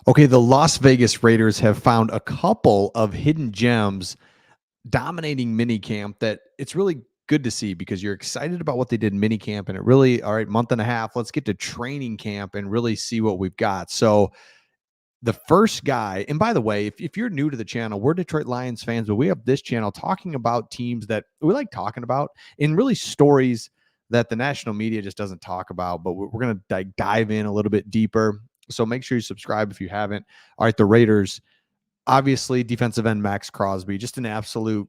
Okay, the Las Vegas Raiders have found a couple of hidden gems dominating minicamp that it's really good to see because you're excited about what they did in minicamp and it really, all right, month and a half, let's get to training camp and really see what we've got. So the first guy, and by the way, if you're new to the channel, we're Detroit Lions fans, but we have this channel talking about teams that we like talking about and really stories that the national media just doesn't talk about, but we're going to dive in a little bit deeper. So make sure you subscribe if you haven't. All right, the Raiders, obviously defensive end Max Crosby, just an absolute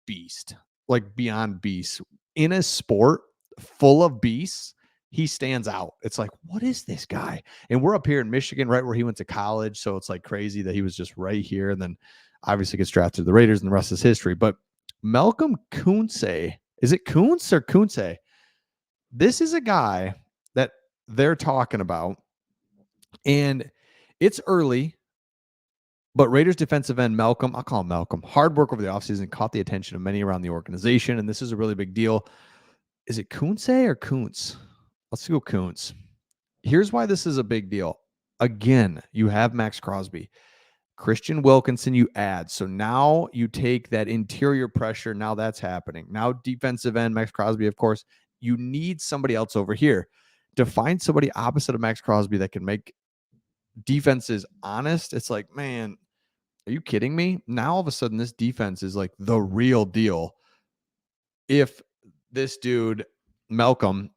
beast, like beyond beast. In a sport full of beasts, he stands out. It's like, what is this guy? And we're up here in Michigan, right where he went to college. So it's like crazy that he was just right here. And then obviously gets drafted to the Raiders and the rest is history. But Malcolm Koonce, is it Koonce or Koonce? This is a guy that they're talking about. And it's early, but Raiders defensive end Malcolm, I'll call him Malcolm, hard work over the offseason caught the attention of many around the organization. And this is a really big deal. Is it Koonce or Koonce? Let's go Koonce. Here's why this is a big deal. Again, you have Max Crosby. Christian Wilkinson, you add. So now you take that interior pressure. Now that's happening. Now defensive end, Max Crosby, of course. You need somebody else over here. To find somebody opposite of Max Crosby that can make defenses honest, it's like, man, are you kidding me? Now all of a sudden this defense is like the real deal. If this dude, Malcolm,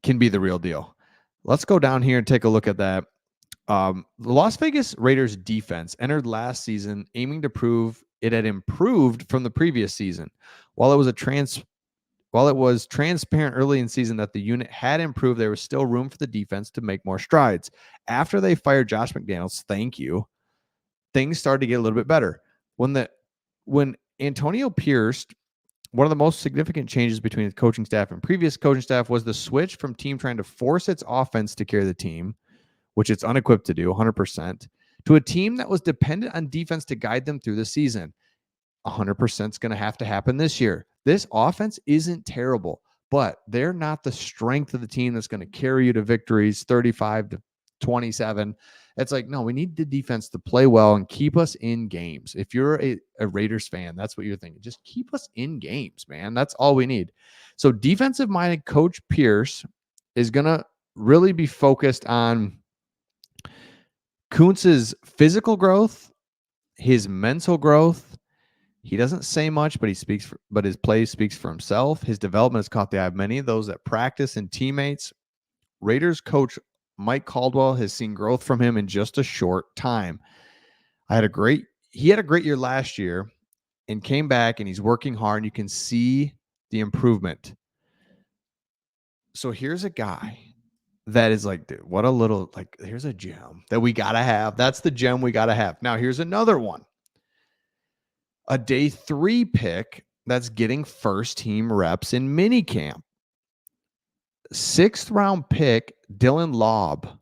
can be the real deal. Let's go down here and take a look at that. The Las Vegas Raiders defense entered last season aiming to prove it had improved from the previous season. While it was transparent early in season that the unit had improved, there was still room for the defense to make more strides. After they fired Josh McDaniels, thank you, things started to get a little bit better. When Antonio Pierce, one of the most significant changes between the coaching staff and previous coaching staff was the switch from team trying to force its offense to carry the team, which it's unequipped to do 100%, to a team that was dependent on defense to guide them through the season. 100% is going to have to happen this year. This offense isn't terrible, but they're not the strength of the team that's going to carry you to victories 35-27. It's like, no, we need the defense to play well and keep us in games. If you're a Raiders fan, that's what you're thinking. Just keep us in games, man. That's all we need. So defensive-minded Coach Pierce is going to really be focused on Koonce's physical growth, his mental growth. He doesn't say much, but his play speaks for himself. His development has caught the eye of many of those that practice and teammates. Raiders coach Mike Caldwell has seen growth from him in just a short time. He had a great year last year and came back and he's working hard. And you can see the improvement. So here's a guy that is like, dude, what a little, like, here's a gem that we got to have. That's the gem we got to have. Now, here's another one. A day 3 pick that's getting first team reps in minicamp. 6th round pick, Dylan Laube.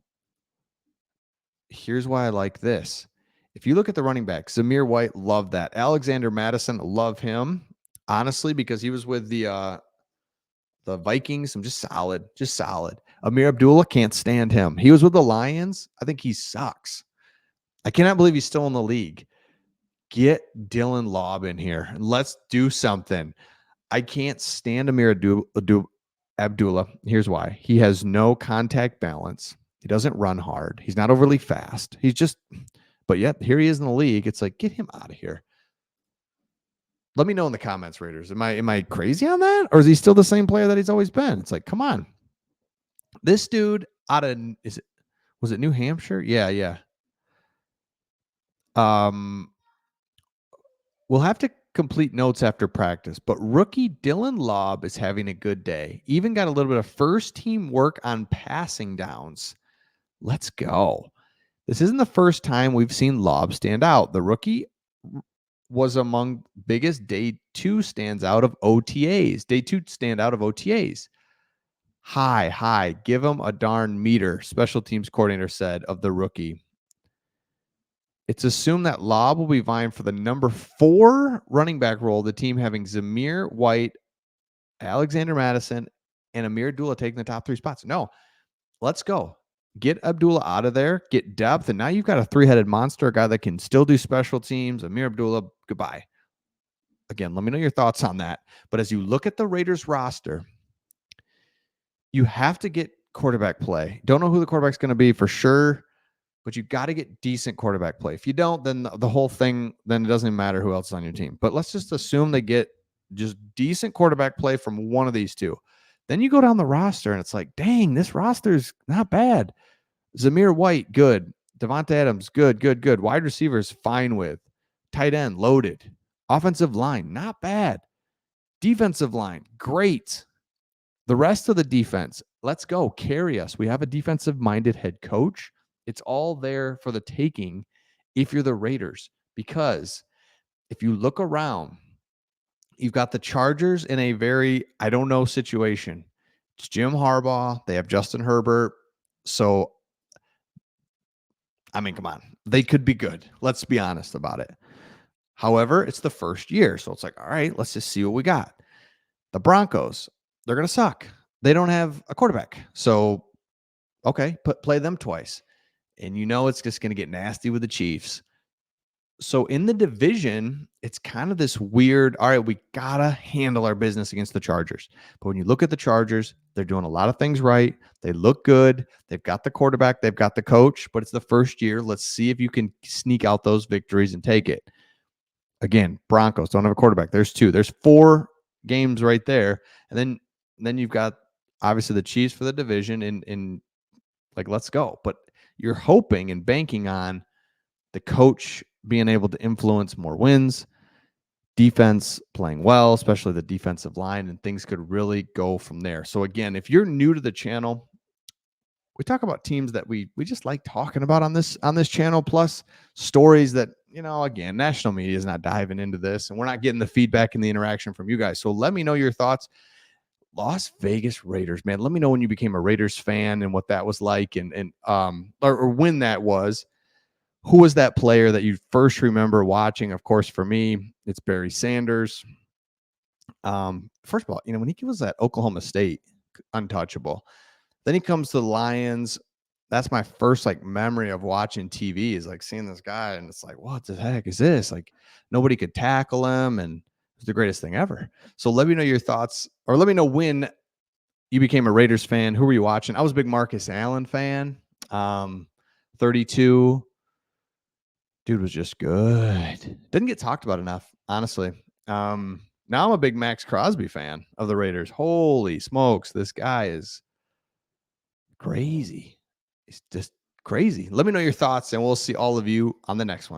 Here's why I like this. If you look at the running back, Zamir White, love that. Alexander Madison, love him. Honestly, because he was with the Vikings. I'm just solid. Amir Abdullah, can't stand him. He was with the Lions. I think he sucks. I cannot believe he's still in the league. Get Dylan Laube in here and let's do something. I can't stand Amir Abdullah. Here's why. He has no contact balance. He doesn't run hard. He's not overly fast. But yet here he is in the league. It's like, get him out of here. Let me know in the comments, Raiders. Am I crazy on that? Or is he still the same player that he's always been? It's like, come on. This dude was it New Hampshire? Yeah. We'll have to complete notes after practice, but rookie Dylan Laube is having a good day. Even got a little bit of first team work on passing downs. Let's go. This isn't the first time we've seen Laube stand out. The rookie was among biggest day 2 stands out of OTAs. Day 2 standout of OTAs. Hi, give him a darn meter, special teams coordinator said of the rookie. It's assumed that Laube will be vying for the number 4 running back role, the team having Zamir White, Alexander Madison, and Amir Abdullah taking the top 3 spots. No, let's go. Get Abdullah out of there, get depth, and now you've got a three-headed monster, a guy that can still do special teams. Amir Abdullah, goodbye. Again, let me know your thoughts on that. But as you look at the Raiders roster, you have to get quarterback play. Don't know who the quarterback's going to be for sure, but you got to get decent quarterback play. If you don't, then the whole thing, then it doesn't even matter who else is on your team. But let's just assume they get just decent quarterback play from one of these two. Then you go down the roster and it's like, dang, this roster is not bad. Zamir White, good. Devonta Adams, good, good, good. Wide receivers, fine with. Tight end, loaded. Offensive line, not bad. Defensive line, great. The rest of the defense, let's go. Carry us. We have a defensive-minded head coach. It's all there for the taking if you're the Raiders. Because if you look around, you've got the Chargers in a very, I don't know, situation. It's Jim Harbaugh. They have Justin Herbert. So, I mean, come on. They could be good. Let's be honest about it. However, it's the first year. So it's like, all right, let's just see what we got. The Broncos, they're going to suck. They don't have a quarterback. So, okay, play them twice. And you know it's just going to get nasty with the Chiefs. So in the division, it's kind of this weird, all right, we got to handle our business against the Chargers. But when you look at the Chargers, they're doing a lot of things right. They look good. They've got the quarterback. They've got the coach, but it's the first year. Let's see if you can sneak out those victories and take it. Again, Broncos don't have a quarterback. There's two. There's 4 games right there. And then you've got obviously the Chiefs for the division and like, let's go. But you're hoping and banking on the coach being able to influence more wins, defense playing well, especially the defensive line, and things could really go from there. So again, if you're new to the channel, we talk about teams that we just like talking about on this channel, plus stories that, you know, again, national media is not diving into this, and we're not getting the feedback and the interaction from you guys. So let me know your thoughts. Las Vegas Raiders, man. Let me know when you became a Raiders fan and what that was like, and or when that was. Who was that player that you first remember watching? Of course, for me, it's Barry Sanders. First of all, you know, when he was at Oklahoma State, untouchable. Then he comes to the Lions. That's my first like memory of watching TV, is like seeing this guy, and it's like, what the heck is this? Like, nobody could tackle him, and it was the greatest thing ever. So let me know your thoughts, or let me know when you became a Raiders fan. Who were you watching? I was a big Marcus Allen fan. 32. Dude was just good. Didn't get talked about enough, honestly. Now I'm a big Max Crosby fan of the Raiders. Holy smokes, this guy is crazy. He's just crazy. Let me know your thoughts, and we'll see all of you on the next one.